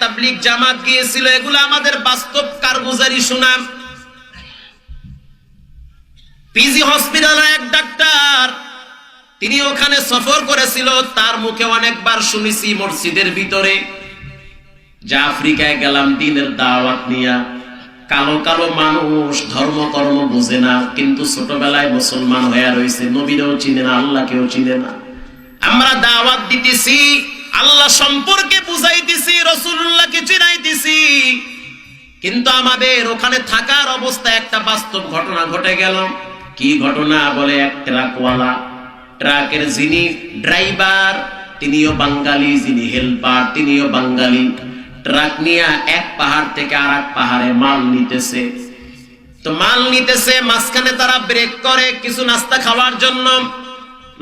তাবলীগ জামাত গিয়েছিল, এগুলো আমাদের বাস্তব কারগুজারি শুনাম। পিজি হসপিটালের এক ডাক্তার, তিনি ওখানে সফর করেছিল, তার মুখে অনেকবার শুনেছি মসজিদের ভিতরে যে আফ্রিকায় গেলাম দিনের দাওয়াত নিয়া, কালো কালো মানুষ ধর্ম কর্ম বুঝে না, কিন্তু ছোটবেলায় মুসলমান হয়ে রয়েছে, নবীরও চিনে না, আল্লাহকেও চিনে না। আমরা দাওয়াত দিতেছি, আল্লাহ সম্পর্কে বুঝাইতেছি, রাসূলুল্লাহকে চিনাইতেছি, কিন্তু আমাদের ওখানে থাকার অবস্থায় একটা বাস্তব ঘটনা ঘটে গেল। কি ঘটনা? বলে এক ট্রাকওয়ালা, ট্রাকের যিনি ড্রাইভার তিনিও বাঙালি, যিনি হেল্পার তিনিও বাঙালি। ট্রাক নিয়ে এক পাহাড় থেকে আর এক পাহাড়ে মাল নিতেছে। তো মাল নিতেছে, মাঝখানে তারা ব্রেক করে কিছু নাস্তা খাওয়ার জন্য।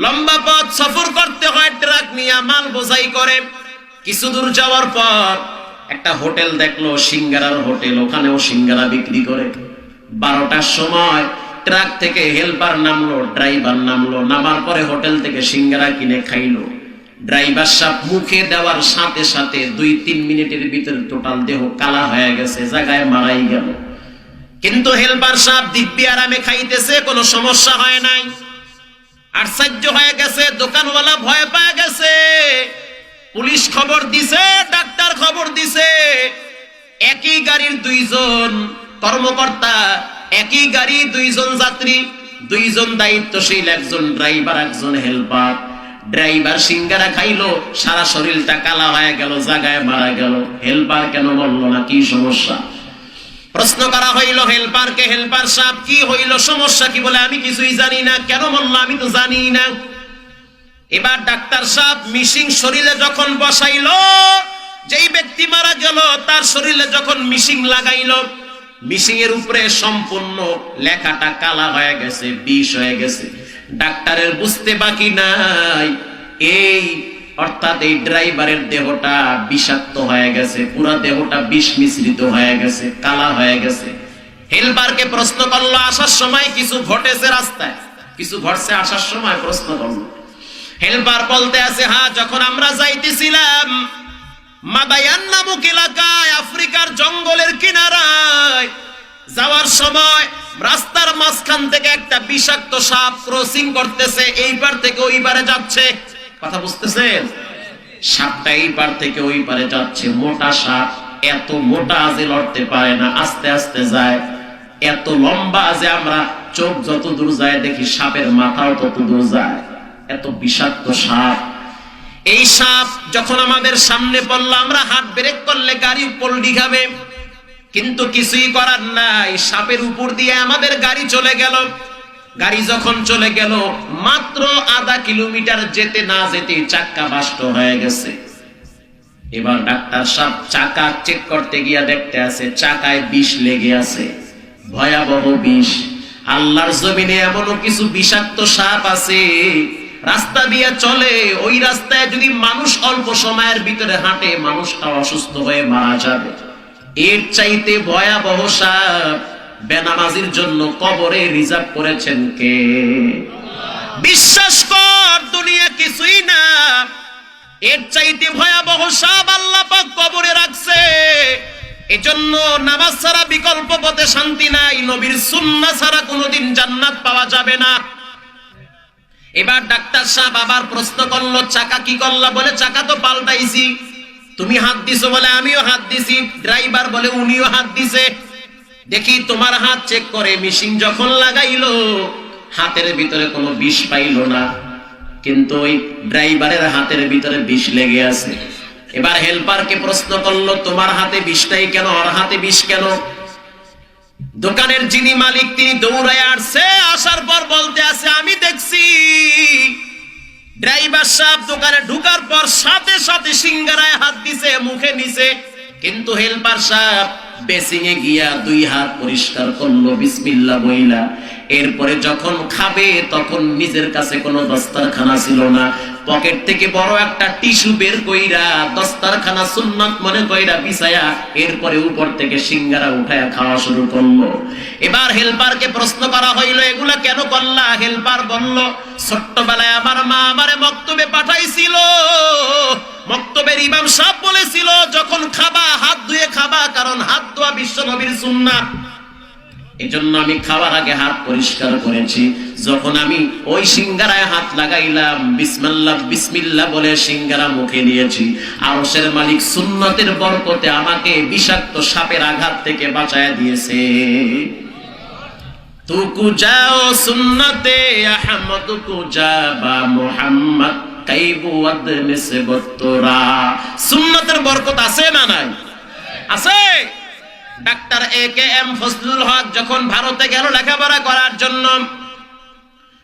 লম্বা পথ সফর করতে হয় ট্রাক নিয়ে, মাল বোঝাই করে। কিছু দূর যাওয়ার পর একটা হোটেল দেখলো, সিঙ্গারার হোটেল, ওখানেও সিঙ্গারা বিক্রি করে। 12টার সময় ট্রাক থেকে হেল্পার নামলো, ড্রাইভার নামলো, নামার পরে হোটেল থেকে সিঙ্গারা কিনে খাইলো। ড্রাইভার সাহেব মুখে দেওয়ার সাথে সাথে 2-3 মিনিটের ভিতরে টোটাল দেহ কালা হয়ে গেছে, জায়গায় মারাই গেল। কিন্তু হেল্পার সাহেব দিব্যি আরামে খাইতেছে, কোনো সমস্যা হয় নাই। আশ্চর্য হয়ে গেছে, দোকানওয়ালা ভয় পেয়ে গেছে। পুলিশ খবর দিছে, ডাক্তার খবর দিছে। একই গাড়ির 2জন কর্মকর্তা, একই গাড়ি 2জন যাত্রী, 2জন দায়িত্বশীল, একজন ড্রাইভার একজন হেল্পার। ড্রাইভার সিঙ্গারা খাইলো, সারা শরীরটা কালা হয়ে গেল, জায়গায় মারা গেল। হেল্পার কেন মরলো না? কি সমস্যা? প্রশ্ন করা হইল হেল্পারকে, হেল্পার সাহেব কি হইল, সমস্যা কি? বলে আমি কিছুই জানি না। কেন মরলো? আমি তো জানি না। এবার ডাক্তার সাহেব মিশিং শরীরে যখন বসাইলো, যেই ব্যক্তি মারা গেল তার শরীরে যখন মিশিং লাগাইলো, মিশিং এর উপরে সম্পূর্ণ লেখাটা কালা হয়ে গেছে, বিষ হয়ে গেছে। ডাক্তারের বুঝতে বাকি নাই, এই অর্থাৎ এই ড্রাইভারের দেহটা বিষাক্ত হয়ে গেছে, পুরো দেহটা বিষ মিশ্রিত হয়ে গেছে, কালা হয়ে গেছে। হেল্পারকে প্রশ্ন করলো, আসার সময় কিছু ঘটেছে রাস্তায়? কিছু ঘটছে আসার সময়? প্রশ্ন করলো। হেল্পার বলতে আছে, হ্যাঁ, যখন আমরা যাইতেছিলাম মাদায়ান নামক এলাকায়, আফ্রিকার জঙ্গলের কিনারায় যাওয়ার সময় রাস্তার মাঝখান থেকে একটা বিষাক্ত সাপ ক্রসিং করতেছে, এই পার থেকে ওই পারে যাচ্ছে। কথা বুঝতেছেন? সাপটা এই পার থেকে ওই পারে যাচ্ছে। মোটা সাপ, এত মোটা যে লড়তে পারে না, আস্তে আস্তে যায়। এত লম্বা যে আমরা চোখ যত দূর যায় দেখি, সাপের মাথাও তত দূর যায়। এত বিষাক্ত সাপ। এই সাপ যখন আমাদের সামনে পড়লো, আমরা হাত ব্রেক করলে গাড়ি পল্টি খাবে, কিন্তু কিছুই করার নাই। সাপের উপর দিয়ে আমাদের গাড়ি চলে গেল। গাড়ি যখন চলে গেল, মাত্র আধা কিলোমিটার যেতে না যেতে চাক্কা বাস্ট হয়ে গেছে। এবার ডাক্তার সাহেব চাকা চেক করতে গিয়া দেখতে আছে চাকায় বিষ লেগে আছে, ভয়াবহ বিষ। আল্লাহর জমিনে এমনও কিছু বিষাক্ত সাপ আছে, রাস্তা দিয়ে চলে, ওই রাস্তায় যদি মানুষ অল্প সময়ের ভিতরে হাঁটে, মানুষটা অসুস্থ হয়ে মারা যাবে। এর চাইতে ভয়াবহ সাপ বেনামাজির জন্য কবরে রিজার্ভ করেছেন কে? বিশ্বাস কর, দুনিয়া কিছুই না। এর চাইতে ভয়াবহ সাপ আল্লাহ পাক কবরে রাখছে। এজন্য নামাজ ছাড়া বিকল্প পথে শান্তি নাই, নবীর সুন্নাহ ছাড়া কোনোদিন জান্নাত পাওয়া যাবে না। এবার ডাক্তার সাহেব আবার প্রশ্ন করলো, চাকা কি করলা? বলে চাকা তো পাল্টাইছি। তুমি হাত দিছো? বলে আমিও হাত দিছি। ড্রাইভার বলে উনিও হাত দিছে। দেখি তোমার হাত চেক করে, মিশিং যখন লাগাইলো হাতের ভিতরে কোনো বিষ পাইলো না, কিন্তু ওই ড্রাইভারের হাতের ভিতরে বিষ লেগে আছে। এবার হেল্পারকে প্রশ্ন করলো, তোমার হাতে বিষটাই কেন, ওর হাতে বিষ কেন? দোকানের যিনি মালিক তিনি দৌড়ায় আসছে, আসার পর বলতে আছে, আমি দেখছি ড্রাইভার সাহেব দোকানে ঢুকার পর সাথে সাথে সিঙ্গারায় হাত দিছে, মুখে নিছে, কিন্তু হেল্পার সাহেব বেসিং এ গিয়া 2 হাত পরিষ্কার করলো বিসমিল্লাহ বইলা। এরপরে যখন খাবে তখন নিজের কাছে কোনো দস্তারখানা ছিল না, পকেট থেকে বড় একটা টিস্যু বের কইরা দস্তারখানা সুন্নাত মনে কইরা বিছায়া এরপরে উপর থেকে সিঙ্গারা উঠায়া খাওয়া শুরু করলো। এবার হেল্পারকে প্রশ্ন করা হইল, এগুলা কেন করলা? হেল্পার বলল, ছোট্টবেলায় আমার মা আমারে মক্তবে পাঠাইছিল, মক্তবের ইমাম সাহেব বলেছিল যখন খাবা বিশ্ব নবীর সুন্নাত। এজন্য আমি খাওয়ার আগে হাত পরিষ্কার করেছি। যখন আমি ওই সিঙ্গারায় হাত লাগাইলাম, বিসমিল্লাহ বিসমিল্লাহ বলে সিঙ্গারা মুখে নিয়েছি। আরশের মালিক সুন্নতের বরকতে আমাকে বিষাক্ত সাপের আঘাত থেকে বাঁচায় দিয়েছে। তুকু যাও সুন্নতে আহমদ কু যাবা মুহাম্মদ কাইবু আদনে সে বত্তরা। সুন্নতের বরকত আছে না নাই? আছে। ডাক্তার AKM ফজলুল হক যখন ভারতে গেল লেখাপড়া করার জন্য,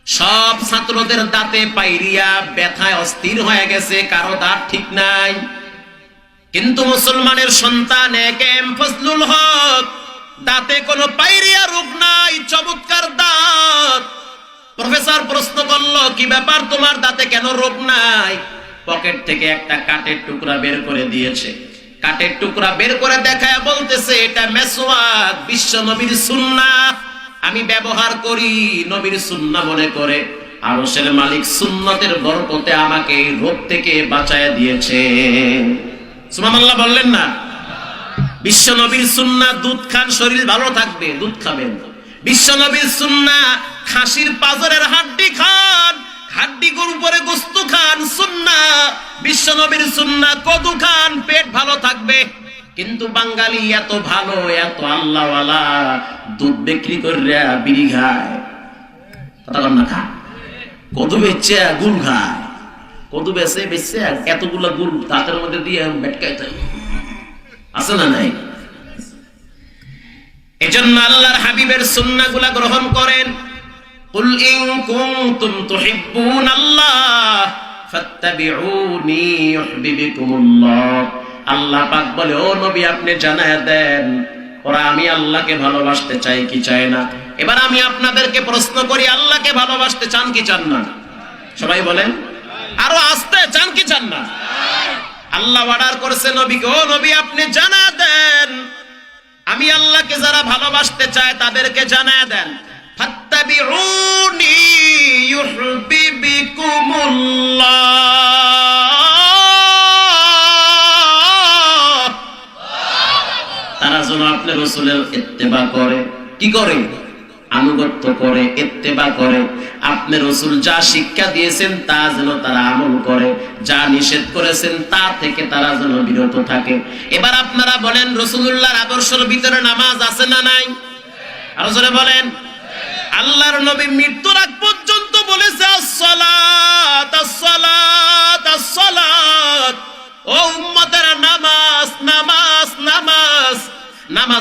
সব ছাত্রদের দাঁতে পাইরিয়া ব্যথায় অস্থির হয়ে গেছে, কারো দাঁত ঠিক নাই। কিন্তু মুসলমানের সন্তান AKM ফজলুল হক, দাঁতে কোনো পাইরিয়া রোগ নাই, চমৎকার দাঁত। প্রফেসর প্রশ্ন করলো, কি ব্যাপার তোমার দাঁতে কেন রোগ নাই? পকেট থেকে একটা কাঠের টুকরা বের করে দিয়েছে। কাঠের টুকরা বের করে দেখায় বলতেছে, এটা মেসওয়াক, বিশ্ব নবীর সুন্নাহ, আমি ব্যবহার করি নবীর সুন্নাহ মনে করে। আরশের মালিক সুন্নতের বরকতে আমাকে এই রোগ থেকে বাঁচায় দিয়েছে। সুবহানাল্লাহ বললেন না? বিশ্ব নবীর সুন্নাহ, দুধ খান শরীর ভালো থাকবে, দুধ খাবেন। বিশ্ব নবীর সুন্নাহ, খাসির পাজরের হাড্ডি খান, হাড্ডি গরু পরে গোস্ত খান, সুন্নাহ। বিশ্ব নবীর সুন্নাহ, কদু খান, পেট ভালো থাকবে। কিন্তু বাঙালি এত ভালো, এত আল্লাহওয়ালা, দুধ বিক্রি করে বিড়ি খায়, কথা বল না, খায় কদু বেচে গুড় খায়, কদু বেচে বেচে এতগুলো গুড় দাঁতের মধ্যে দিয়ে বেটকাইতে আছে না নাই? এজন্য আল্লাহর হাবিবের সুন্নাহগুলা গ্রহণ করেন। কুল ইন কুনতুম তুহিব্বুনাল্লাহ ফাত্তাবিউনি ইউহিব্বুকুমুল্লাহ। আল্লাহ পাক বলে, ও নবী আপনি জানায়া দেন ওরা আমি আল্লাহকে ভালোবাসতে চাই কি চায় না। এবার আমি আপনাদেরকে প্রশ্ন করি, আল্লাহকে ভালোবাসতে চান কি চান না? সবাই বলেন, আরো আস্তে, চান কি চান না? আল্লাহ অর্ডার করেছে নবীকে, ও নবী আপনি জানা দেন আমি আল্লাহকে যারা ভালোবাসতে চায় তাদেরকে জানায় দেন, ফাত্তাবিউনি ইউহিব্বুকুমুল্লাহ। তারা যেন আপনার রাসূলের ইত্তেবা করে। কি করে? আনুগত্য করে, ইত্তেবা করে। আপনি রাসূল যা শিক্ষা দিয়েছেন তা যেন তারা আমল করে, যা নিষেধ করেছেন তা থেকে তারা যেন বিরত থাকে। এবার আপনারা বলেন, রাসূলুল্লাহর আদর্শের ভিতরে নামাজ আছে না নাই? আরো জোরে বলেন। আল্লাহর নবী মৃত্যুর আগ পর্যন্ত বলেছে, আসসালাত আসসালাত আসসালাত। ও উম্মতেরা, নামাজ নামাজ নামাজ নামাজ।